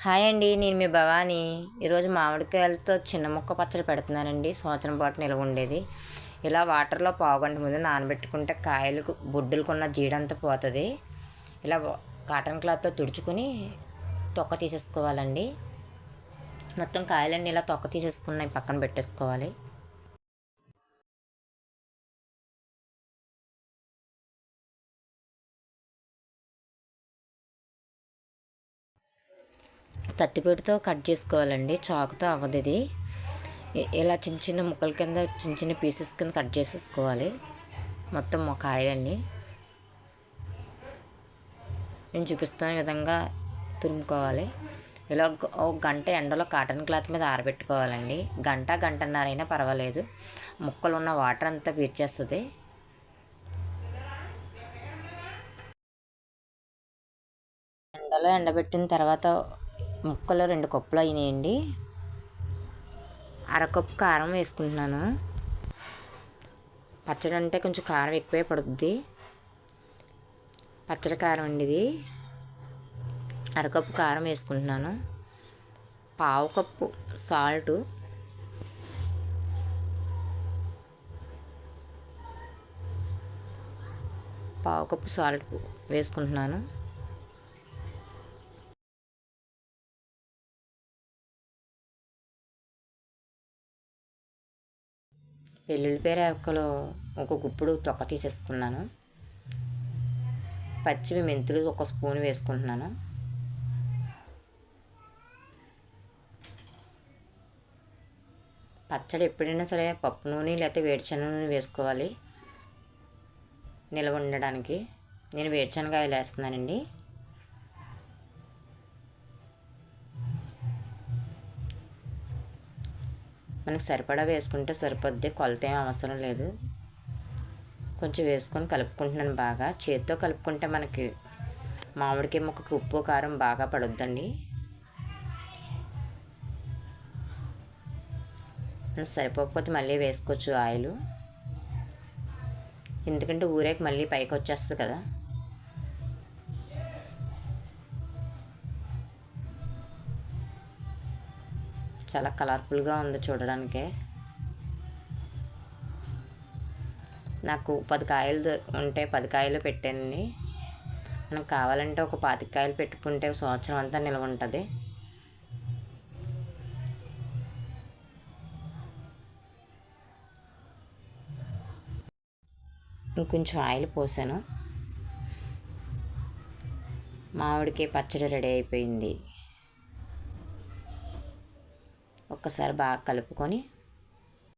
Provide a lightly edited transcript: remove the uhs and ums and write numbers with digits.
Hi అండి, నేను మీ భవాని. ఈరోజు మామిడికాయలతో చిన్న ముక్క పచ్చడి పెడుతున్నానండి. సంవత్సరం పాటు నిల్వ ఉండేది. ఇలా వాటర్లో పావుగంట ముందు నానబెట్టుకుంటే కాయలకు బొడ్డులకున్న జీడంతా పోతుంది. ఇలా కాటన్ క్లాత్తో తుడుచుకొని తొక్క తీసేసుకోవాలండి. మొత్తం కాయలన్నీ ఇలా తొక్క తీసేసుకున్నాయి పక్కన పెట్టేసుకోవాలి. తత్తిపేటితో కట్ చేసుకోవాలండి, చాకుతో అవ్వదు ఇది. ఇలా చిన్న చిన్న ముక్కల కింద చిన్న చిన్న పీసెస్ కింద కట్ చేసేసుకోవాలి మొత్తం మా కాయలన్నీ. నేను చూపిస్తున్న విధంగా తురుముకోవాలి. ఇలా ఒక గంట ఎండలో కాటన్ క్లాత్ మీద ఆరబెట్టుకోవాలండి. గంటన్నర అయినా పర్వాలేదు, ముక్కలు ఉన్న వాటర్ అంతా పీల్చేస్తుంది. ఎండలో ఎండబెట్టిన తర్వాత ముక్కలు 2 కప్పులు అయినాయండి. అరకప్పు కారం వేసుకుంటున్నాను. పచ్చడి అంటే కొంచెం కారం ఎక్కువే పడుద్ది. పచ్చడి కారం అండి ఇది. అరకప్పు కారం వేసుకుంటున్నాను. పావు కప్పు సాల్టు, వేసుకుంటున్నాను. వెల్లుల్లిపాయ రేకలు ఒక గుప్పుడు తొక్క తీసేసుకున్నాను. పచ్చివి మెంతులు 1 స్పూన్ వేసుకుంటున్నాను. పచ్చడి ఎప్పుడైనా సరే పప్పు నూనె లేకపోతే వేరుశనగ నూనె వేసుకోవాలి నిల్వ ఉండడానికి. నేను వేరుశనగాయలు వేస్తున్నానండి. మనకు సరిపడా వేసుకుంటే సరిపోద్ది, కొలత ఏం అవసరం లేదు. కొంచెం వేసుకొని కలుపుకుంటున్నాను బాగా. చేతితో కలుపుకుంటే మనకి మామిడికాయ ముక్కకి ఉప్పు కారం బాగా పడుద్దండి. సరిపోకపోతే మళ్ళీ వేసుకోవచ్చు ఆయిల్, ఎందుకంటే ఊరేకి మళ్ళీ పైకి వచ్చేస్తుంది కదా. చాలా కలర్ఫుల్గా ఉంది చూడడానికే. నాకు 10 కాయలు ఉంటే 10 కాయలు పెట్టానండి. మనకు కావాలంటే ఒక 25 కాయలు పెట్టుకుంటే సంవత్సరం అంతా నిల్వ ఉంటుంది. ఇంకొంచెం ఆయిల్ పోసాను. మామిడికాయ పచ్చడి రెడీ అయిపోయింది. ఒక్కసారి బాగా కలుపుకొని